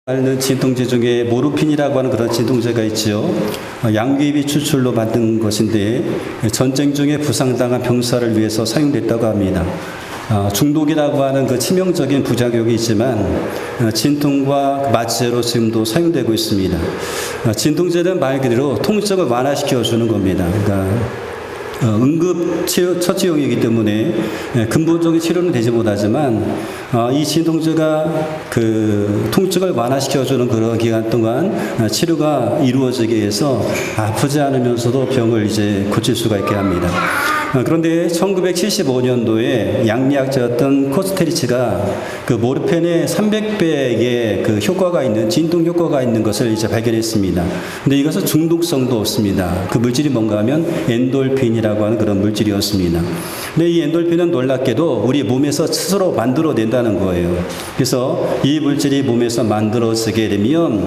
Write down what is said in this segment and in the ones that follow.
앓는 진통제 중에 모르핀이라고 하는 그런 진통제가 있지요. 양귀비 추출로 만든 것인데 전쟁 중에 부상당한 병사를 위해서 사용됐다고 합니다. 중독이라고 하는 그 치명적인 부작용이 있지만 진통과 마취제로 지금도 사용되고 있습니다. 진통제는 말 그대로 통증을 완화시켜주는 겁니다. 그러니까 응급 처치용이기 때문에 근본적인 치료는 되지 못하지만 이 진통제가 그 통증을 완화시켜주는 그런 기간 동안 치료가 이루어지게 해서 아프지 않으면서도 병을 이제 고칠 수가 있게 합니다. 그런데 1975년도에 양리학자였던 코스테리치가 그 모르펜의 300배의 그 효과가 있는 진통 효과가 있는 것을 이제 발견했습니다. 근데 이것은 중독성도 없습니다. 그 물질이 뭔가 하면 엔돌핀이라고 하는 그런 물질이었습니다. 근데 이 엔돌핀은 놀랍게도 우리 몸에서 스스로 만들어낸다는 거예요. 그래서 이 물질이 몸에서 만들어지게 되면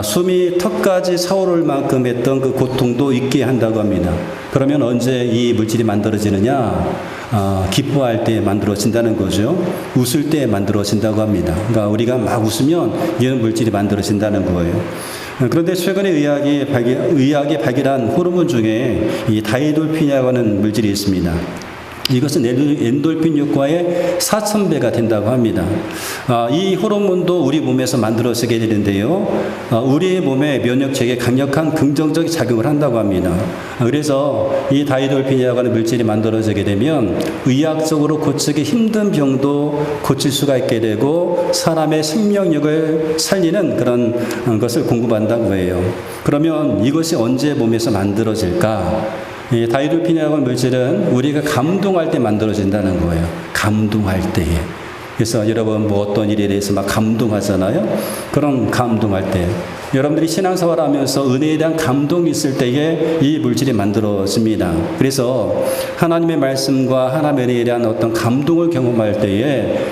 숨이 턱까지 차오를 만큼 했던 그 고통도 잊게 한다고 합니다. 그러면 언제 이 물질이 만들어지느냐? 기뻐할 때 만들어진다는 거죠. 웃을 때 만들어진다고 합니다. 그러니까 우리가 막 웃으면 이런 물질이 만들어진다는 거예요. 그런데 최근에 의학이 발견한 호르몬 중에 이 다이돌핀이라고 하는 물질이 있습니다. 이것은 엔돌핀 효과의 4,000배가 된다고 합니다. 이 호르몬도 우리 몸에서 만들어지게 되는데요. 우리 몸의 면역체계에 강력한 긍정적 작용을 한다고 합니다. 그래서 이 다이돌핀이라고 하는 물질이 만들어지게 되면 의학적으로 고치기 힘든 병도 고칠 수가 있게 되고 사람의 생명력을 살리는 그런 것을 공급한다고 해요. 그러면 이것이 언제 몸에서 만들어질까? 이 다이돌핀이라고 하는 물질은 우리가 감동할 때 만들어진다는 거예요. 감동할 때에. 그래서 여러분 뭐 어떤 일에 대해서 막 감동하잖아요. 그런 감동할 때. 여러분들이 신앙생활을 하면서 은혜에 대한 감동이 있을 때에 이 물질이 만들어집니다. 그래서 하나님의 말씀과 하나님의 은혜에 대한 어떤 감동을 경험할 때에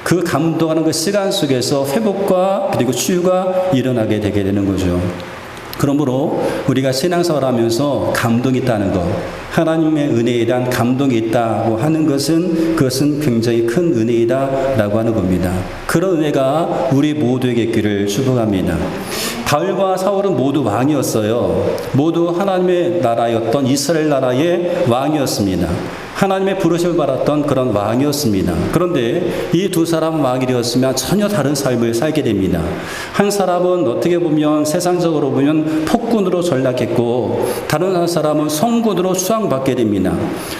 그 감동하는 그 시간 속에서 회복과 그리고 치유가 일어나게 되게 되는 거죠. 그러므로 우리가 신앙생활을 하면서 감동이 있다는 것, 하나님의 은혜에 대한 감동이 있다고 하는 것은 그것은 굉장히 큰 은혜이다라고 하는 겁니다. 그런 은혜가 우리 모두에게 있기를 축복합니다. 바울과 사울은 모두 왕이었어요. 모두 하나님의 나라였던 이스라엘 나라의 왕이었습니다. 하나님의 부르심을 받았던 그런 왕이었습니다. 그런데 이 두 사람은 왕이 되었으면 전혀 다른 삶을 살게 됩니다. 한 사람은 어떻게 보면 세상적으로 보면 폭군으로 전락했고 다른 한 사람은 성군으로 수양받게 됩니다.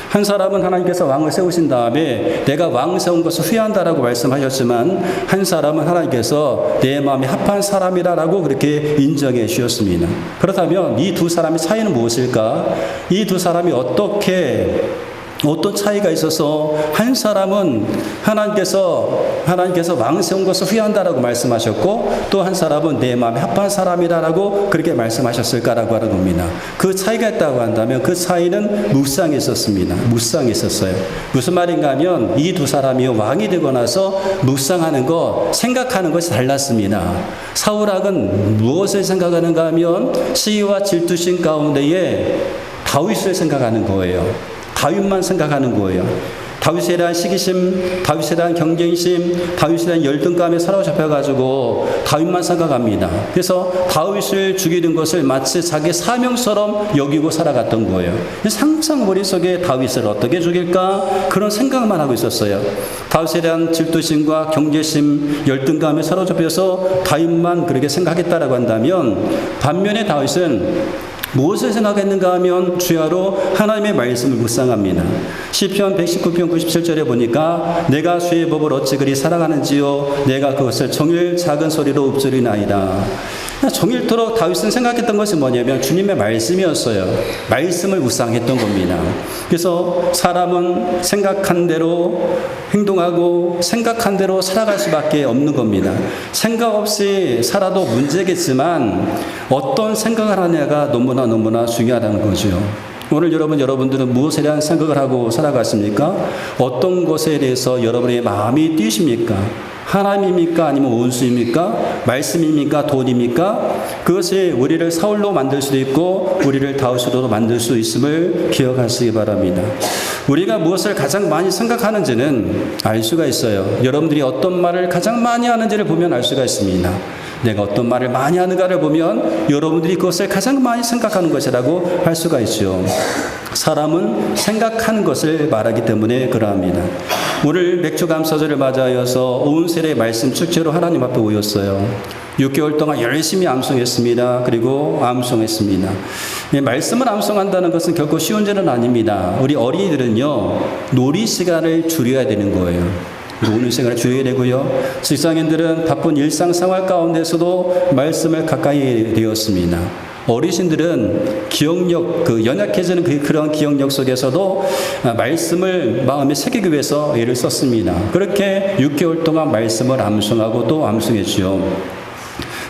한 사람은 하나님께서 왕을 세우신 다음에 내가 왕 세운 것을 후회한다라고 말씀하셨지만 한 사람은 하나님께서 내 마음에 합한 사람이라고 그렇게 인정해 주셨습니다. 그렇다면 이 두 사람의 차이는 무엇일까? 이 두 사람이 어떤 차이가 있어서 한 사람은 하나님께서 왕 세운 것을 후회한다라고 말씀하셨고 또 한 사람은 내 마음에 합한 사람이라고 그렇게 말씀하셨을까라고 하는 겁니다. 그 차이가 있다고 한다면 그 차이는 묵상에 있었습니다. 묵상에 있었어요. 무슨 말인가 하면 이 두 사람이 왕이 되고 나서 묵상하는 것, 생각하는 것이 달랐습니다. 사울왕은 무엇을 생각하는가 하면 시기와 질투심 가운데에 다윗을 생각하는 거예요. 다윗만 생각하는 거예요. 다윗에 대한 시기심, 다윗에 대한 경쟁심, 다윗에 대한 열등감에 사로잡혀가지고 다윗만 생각합니다. 그래서 다윗을 죽이는 것을 마치 자기 사명처럼 여기고 살아갔던 거예요. 항상 머릿속에 다윗을 어떻게 죽일까? 그런 생각만 하고 있었어요. 다윗에 대한 질투심과 경계심, 열등감에 사로잡혀서 다윗만 그렇게 생각했다라고 한다면 반면에 다윗은 무엇을 생각했는가 하면 주야로 하나님의 말씀을 묵상합니다. 시편 119편 97절에 보니까 내가 주의 법을 어찌 그리 사랑하는지요 내가 그것을 종일 작은 소리로 읊조리나이다. 종일토록 다윗은 생각했던 것이 뭐냐면 주님의 말씀이었어요. 말씀을 묵상했던 겁니다. 그래서 사람은 생각한 대로 행동하고 생각한 대로 살아갈 수밖에 없는 겁니다. 생각 없이 살아도 문제겠지만 어떤 생각을 하느냐가 너무나 중요하다는 거죠. 오늘 여러분들은 무엇에 대한 생각을 하고 살아갔습니까? 어떤 것에 대해서 여러분의 마음이 뛰십니까? 하나님입니까? 아니면 원수입니까? 말씀입니까? 돈입니까? 그것이 우리를 사울로 만들 수도 있고 우리를 다윗으로 만들 수 있음을 기억하시기 바랍니다. 우리가 무엇을 가장 많이 생각하는지는 알 수가 있어요. 여러분들이 어떤 말을 가장 많이 하는지를 보면 알 수가 있습니다. 내가 어떤 말을 많이 하는가를 보면 여러분들이 그것을 가장 많이 생각하는 것이라고 할 수가 있죠. 사람은 생각하는 것을 말하기 때문에 그러합니다. 오늘 맥주 감사절을 맞아여서 온 세례 말씀 축제로 하나님 앞에 모였어요. 6개월 동안 열심히 암송했습니다. 그리고 암송했습니다. 말씀을 암송한다는 것은 결코 쉬운 일은 아닙니다. 우리 어린이들은요, 놀이 시간을 줄여야 되는 거예요. 노는 시간을 줄여야 되고요. 직장인들은 바쁜 일상생활 가운데서도 말씀을 가까이 되었습니다. 어르신들은 기억력, 연약해지는 그런 기억력 속에서도 말씀을 마음에 새기기 위해서 애를 썼습니다. 그렇게 6개월 동안 말씀을 암송하고 또 암송했죠.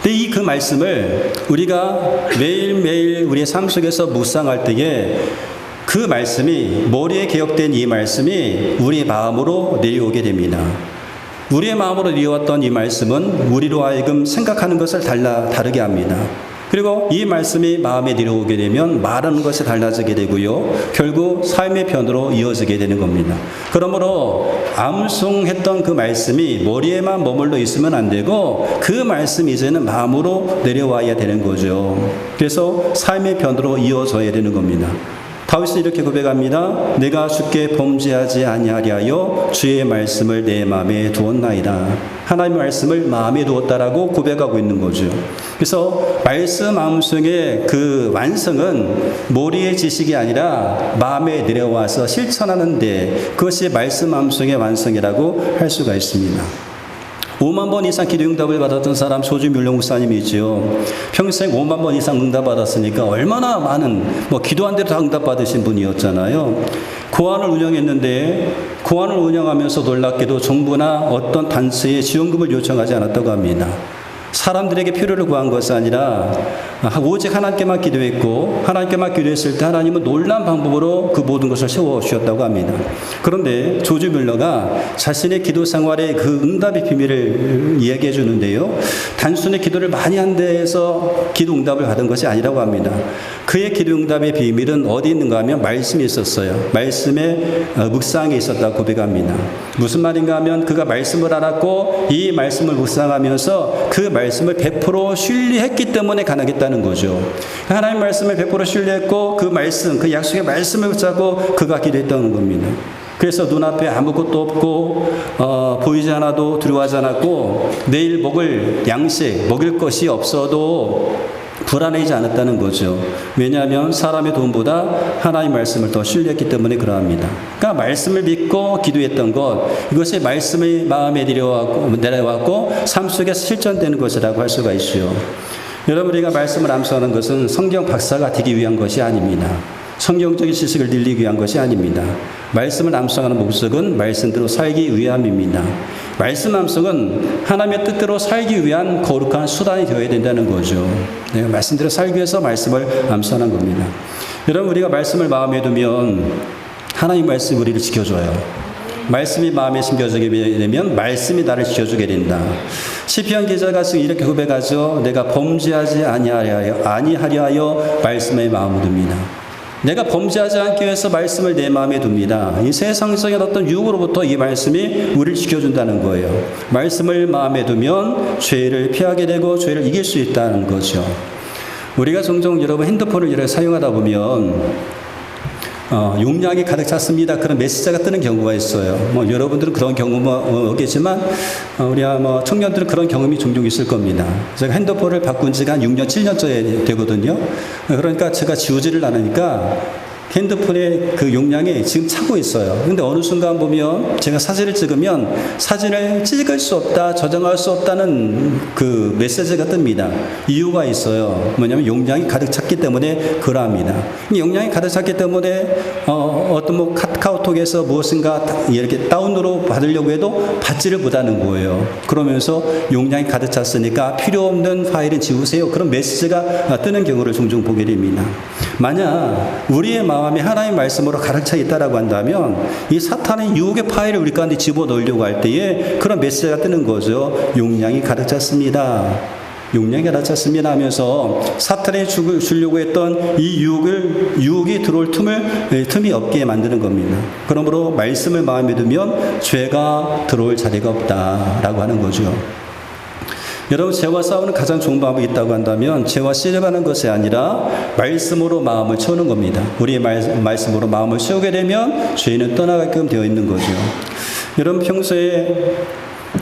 근데 그 말씀을 우리가 매일매일 우리의 삶 속에서 묵상할 때에 그 말씀이, 머리에 기억된 이 말씀이 우리의 마음으로 내려오게 됩니다. 우리의 마음으로 내려왔던 이 말씀은 우리로 하여금 생각하는 것을 다르게 합니다. 그리고 이 말씀이 마음에 내려오게 되면 말하는 것이 달라지게 되고요. 결국 삶의 편으로 이어지게 되는 겁니다. 그러므로 암송했던 그 말씀이 머리에만 머물러 있으면 안 되고 그 말씀이 이제는 마음으로 내려와야 되는 거죠. 그래서 삶의 편으로 이어져야 되는 겁니다. 다윗은 이렇게 고백합니다. 내가 주께 범죄하지 아니하리하여 주의 말씀을 내 마음에 두었나이다. 하나님의 말씀을 마음에 두었다라고 고백하고 있는 거죠. 그래서 말씀 암송의 그 완성은 머리의 지식이 아니라 마음에 내려와서 실천하는데 그것이 말씀 암송의 완성이라고 할 수가 있습니다. 5만 번 이상 기도 응답을 받았던 사람 조지뮬러 목사님이지요. 평생 5만 번 이상 응답 받았으니까 얼마나 많은 기도한 대로 다 응답 받으신 분이었잖아요. 고아원을 운영했는데 고아원을 운영하면서 놀랍게도 정부나 어떤 단체에 지원금을 요청하지 않았다고 합니다. 사람들에게 필요를 구한 것이 아니라 오직 하나님께만 기도했고 하나님께만 기도했을 때 하나님은 놀라운 방법으로 그 모든 것을 세워주셨다고 합니다. 그런데 조지 뮬러가 자신의 기도 생활의 그 응답의 비밀을 이야기해 주는데요. 단순히 기도를 많이 한 데에서 기도 응답을 받은 것이 아니라고 합니다. 그의 기도 응답의 비밀은 어디 있는가 하면 말씀이 있었어요. 말씀의 묵상에 있었다고 고백합니다. 무슨 말인가 하면 그가 말씀을 알았고 이 말씀을 묵상하면서 그 말씀을 100% 신뢰했기 때문에 가능했다는 거죠. 하나님 말씀을 100% 신뢰했고 그 말씀, 그 약속의 말씀을 붙잡고 그가 기도했다는 겁니다. 그래서 눈앞에 아무것도 없고 보이지 않아도 두려워하지 않았고 내일 먹을 양식, 먹을 것이 없어도 불안해지지 않았다는 거죠. 왜냐하면 사람의 도움보다 하나님의 말씀을 더 신뢰했기 때문에 그러합니다. 그러니까 말씀을 믿고 기도했던 것, 이것이 말씀의 마음에 내려왔고 삶 속에서 실천되는 것이라고 할 수가 있죠. 여러분, 우리가 말씀을 암송하는 것은 성경 박사가 되기 위한 것이 아닙니다. 성경적인 지식을 늘리기 위한 것이 아닙니다. 말씀을 암송하는 목적은 말씀대로 살기 위함입니다. 말씀 암송은 하나님의 뜻대로 살기 위한 거룩한 수단이 되어야 된다는 거죠. 내가 말씀대로 살기 위해서 말씀을 암송하는 겁니다. 여러분, 우리가 말씀을 마음에 두면 하나님 말씀이 우리를 지켜줘요. 말씀이 마음에 심겨지게 되면 말씀이 나를 지켜주게 된다. 시편 기자가 지금 이렇게 고백하죠. 내가 범죄하지 아니하려 말씀에 마음을 둡니다. 내가 범죄하지 않기 위해서 말씀을 내 마음에 둡니다. 이 세상적인 어떤 유혹으로부터 이 말씀이 우리를 지켜준다는 거예요. 말씀을 마음에 두면 죄를 피하게 되고 죄를 이길 수 있다는 거죠. 우리가 종종 여러분 핸드폰을 이렇게 사용하다 보면 용량이 가득 찼습니다. 그런 메시지가 뜨는 경우가 있어요. 여러분들은 그런 경험은 없겠지만 우리 청년들은 그런 경험이 종종 있을 겁니다. 제가 핸드폰을 바꾼 지가 한 6년, 7년째 되거든요. 그러니까 제가 지우지를 않으니까 핸드폰의 그 용량이 지금 차고 있어요. 근데 어느 순간 보면 제가 사진을 찍으면 사진을 찍을 수 없다, 저장할 수 없다는 그 메시지가 뜹니다. 이유가 있어요. 뭐냐면 용량이 가득 찼기 때문에 그러합니다. 용량이 가득 찼기 때문에 어떤 카카오톡에서 무엇인가 이렇게 다운로드 받으려고 해도 받지를 못하는 거예요. 그러면서 용량이 가득 찼으니까 필요 없는 파일은 지우세요. 그런 메시지가 뜨는 경우를 종종 보게 됩니다. 만약 우리의 마음이 하나님의 말씀으로 가득 차 있다라고 한다면 이 사탄의 유혹의 파일을 우리 가운데 집어넣으려고 할 때에 그런 메시지가 뜨는 거죠. 용량이 가득 찼습니다. 용량이 가득 찼습니다 하면서 사탄이 주려고 했던 이 유혹이 들어올 틈이 없게 만드는 겁니다. 그러므로 말씀을 마음에 두면 죄가 들어올 자리가 없다라고 하는 거죠. 여러분, 죄와 싸우는 가장 좋은 방법이 있다고 한다면 죄와 씨름하는 것이 아니라 말씀으로 마음을 채우는 겁니다. 우리의 말씀으로 마음을 채우게 되면 죄는 떠나가게끔 되어 있는 거죠. 여러분, 평소에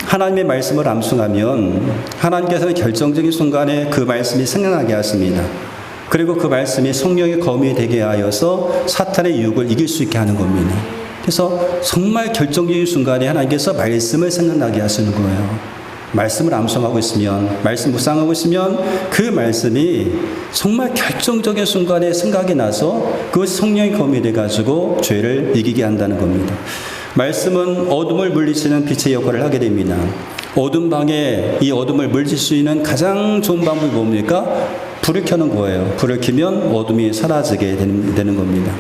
하나님의 말씀을 암송하면 하나님께서는 결정적인 순간에 그 말씀이 생각나게 하십니다. 그리고 그 말씀이 성령의 검이 되게 하여서 사탄의 유혹을 이길 수 있게 하는 겁니다. 그래서 정말 결정적인 순간에 하나님께서 말씀을 생각나게 하시는 거예요. 말씀을 암송하고 있으면, 말씀 묵상하고 있으면 그 말씀이 정말 결정적인 순간에 생각이 나서 그 성령의 검이 돼가지고 죄를 이기게 한다는 겁니다. 말씀은 어둠을 물리치는 빛의 역할을 하게 됩니다. 어둠 방에 이 어둠을 물리칠 수 있는 가장 좋은 방법이 뭡니까? 불을 켜는 거예요. 불을 켜면 어둠이 사라지게 되는 겁니다.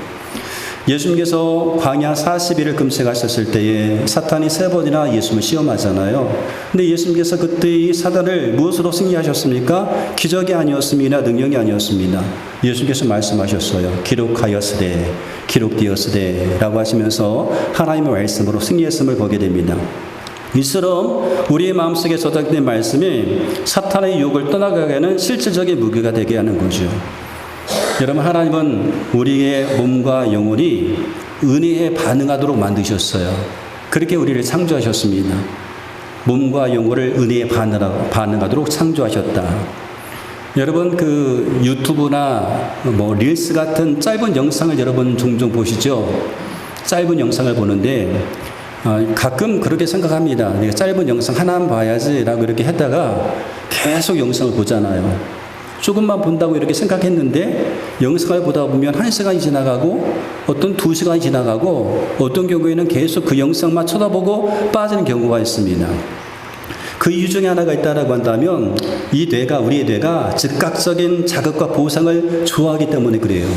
예수님께서 광야 40일을 금식하셨을 때에 사탄이 3번이나 예수님을 시험하잖아요. 근데 예수님께서 그때 이 사단을 무엇으로 승리하셨습니까? 기적이 아니었습니다. 능력이 아니었습니다. 예수님께서 말씀하셨어요. 기록하였으되, 기록되었으되 라고 하시면서 하나님의 말씀으로 승리했음을 보게 됩니다. 이처럼 우리의 마음속에 저장된 말씀이 사탄의 유혹을 떠나가게 하는 실질적인 무기가 되게 하는 거죠. 여러분, 하나님은 우리의 몸과 영혼이 은혜에 반응하도록 만드셨어요. 그렇게 우리를 창조하셨습니다. 몸과 영혼을 은혜에 반응하도록 창조하셨다. 여러분, 그 유튜브나 릴스 같은 짧은 영상을 여러분 종종 보시죠? 짧은 영상을 보는데 가끔 그렇게 생각합니다. 내가 짧은 영상 하나만 봐야지라고 이렇게 했다가 계속 영상을 보잖아요. 조금만 본다고 이렇게 생각했는데 영상을 보다 보면 1시간이 지나가고 어떤 2시간이 지나가고 어떤 경우에는 계속 그 영상만 쳐다보고 빠지는 경우가 있습니다. 그 이유 중에 하나가 있다고 한다면 우리의 뇌가 즉각적인 자극과 보상을 좋아하기 때문에 그래요.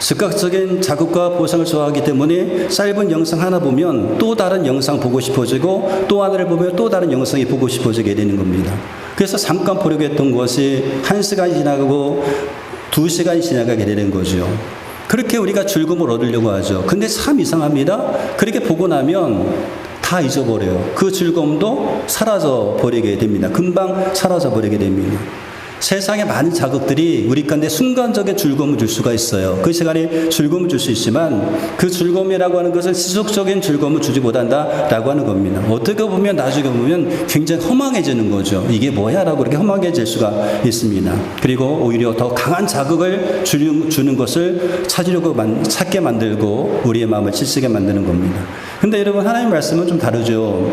즉각적인 자극과 보상을 좋아하기 때문에 짧은 영상 하나 보면 또 다른 영상 보고 싶어지고 또 하나를 보면 또 다른 영상이 보고 싶어지게 되는 겁니다. 그래서 잠깐 보려고 했던 것이 1시간이 지나가고 2시간이 지나가게 되는 거죠. 그렇게 우리가 즐거움을 얻으려고 하죠. 근데 참 이상합니다. 그렇게 보고 나면 다 잊어버려요. 그 즐거움도 사라져 버리게 됩니다. 금방 사라져 버리게 됩니다. 세상의 많은 자극들이 우리 가운데 순간적인 즐거움을 줄 수가 있어요. 그 시간에 즐거움을 줄 수 있지만 그 즐거움이라고 하는 것은 지속적인 즐거움을 주지 못한다라고 하는 겁니다. 어떻게 보면 나중에 보면 굉장히 허망해지는 거죠. 이게 뭐야? 라고 이렇게 허망해질 수가 있습니다. 그리고 오히려 더 강한 자극을 주는 것을 찾게 만들고 우리의 마음을 지치게 만드는 겁니다. 근데 여러분, 하나님 말씀은 좀 다르죠.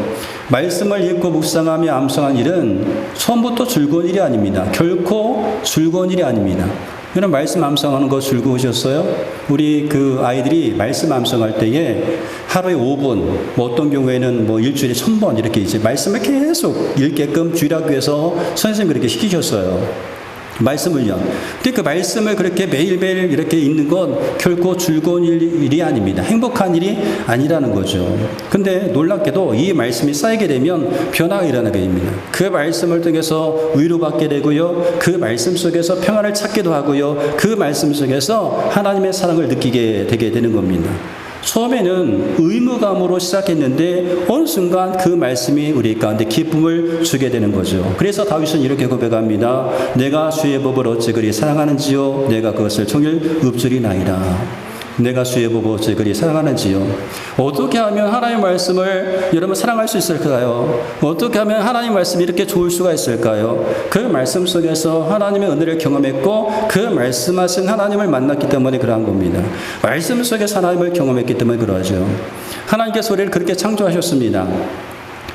말씀을 읽고 묵상하며 암송한 일은 처음부터 즐거운 일이 아닙니다. 결코 즐거운 일이 아닙니다. 여러분, 말씀 암송하는 거 즐거우셨어요? 우리 그 아이들이 말씀 암송할 때에 하루에 5분, 어떤 경우에는 일주일에 1000번 이렇게 이제 말씀을 계속 읽게끔 주일학교에서 선생님이 그렇게 시키셨어요. 말씀을요. 근데 그 말씀을 그렇게 매일매일 이렇게 읽는 건 결코 즐거운 일이 아닙니다. 행복한 일이 아니라는 거죠. 근데 놀랍게도 이 말씀이 쌓이게 되면 변화가 일어나게 됩니다. 그 말씀을 통해서 위로받게 되고요. 그 말씀 속에서 평안을 찾기도 하고요. 그 말씀 속에서 하나님의 사랑을 느끼게 되게 되는 겁니다. 처음에는 의무감으로 시작했는데 어느 순간 그 말씀이 우리 가운데 기쁨을 주게 되는 거죠. 그래서 다윗은 이렇게 고백합니다. 내가 주의 법을 어찌 그리 사랑하는지요, 내가 그것을 종일 읊조리나이다. 내가 주의 법을 어찌 그리 사랑하는지요. 어떻게 하면 하나님의 말씀을 여러분 사랑할 수 있을까요? 어떻게 하면 하나님의 말씀이 이렇게 좋을 수가 있을까요? 그 말씀 속에서 하나님의 은혜를 경험했고 그 말씀하신 하나님을 만났기 때문에 그러한 겁니다. 말씀 속에서 하나님을 경험했기 때문에 그러하죠. 하나님께서 우리를 그렇게 창조하셨습니다.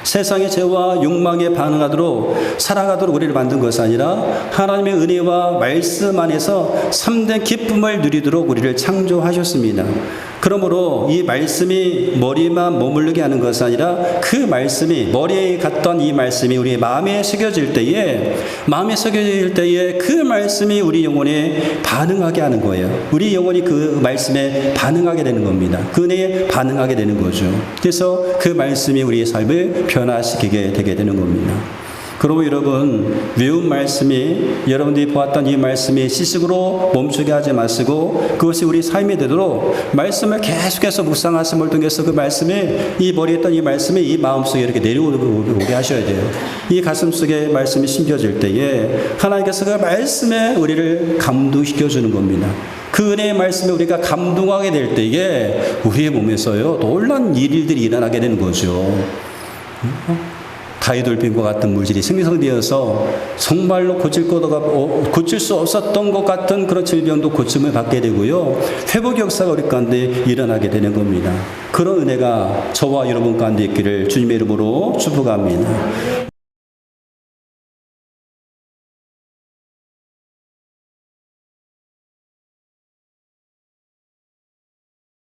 세상의 죄와 욕망에 반응하도록 살아가도록 우리를 만든 것이 아니라 하나님의 은혜와 말씀 안에서 참된 기쁨을 누리도록 우리를 창조하셨습니다. 그러므로 이 말씀이 머리만 머무르게 하는 것이 아니라 그 말씀이 머리에 갔던 이 말씀이 우리의 마음에 새겨질 때에 그 말씀이 우리 영혼에 반응하게 하는 거예요. 우리 영혼이 그 말씀에 반응하게 되는 겁니다. 그 은혜에 반응하게 되는 거죠. 그래서 그 말씀이 우리의 삶을 변화시키게 되게 되는 겁니다. 그러므로 여러분, 외운 말씀이 여러분들이 보았던 이 말씀이 지식으로 멈추게 하지 마시고 그것이 우리 삶이 되도록 말씀을 계속해서 묵상하심을 통해서 그 말씀이 이 머리에 있던 이 말씀이 이 마음속에 이렇게 내려오게 하셔야 돼요. 이 가슴속에 말씀이 심겨질 때에 하나님께서 그 말씀에 우리를 감동시켜주는 겁니다. 그 은혜의 말씀에 우리가 감동하게 될 때에 우리의 몸에서요 놀라운 일들이 일어나게 되는 거죠. 다이돌핀과 같은 물질이 생성되어서 정말로 고칠 수 없었던 것 같은 그런 질병도 고침을 받게 되고요. 회복 역사가 우리 가운데 일어나게 되는 겁니다. 그런 은혜가 저와 여러분 가운데 있기를 주님의 이름으로 축복합니다.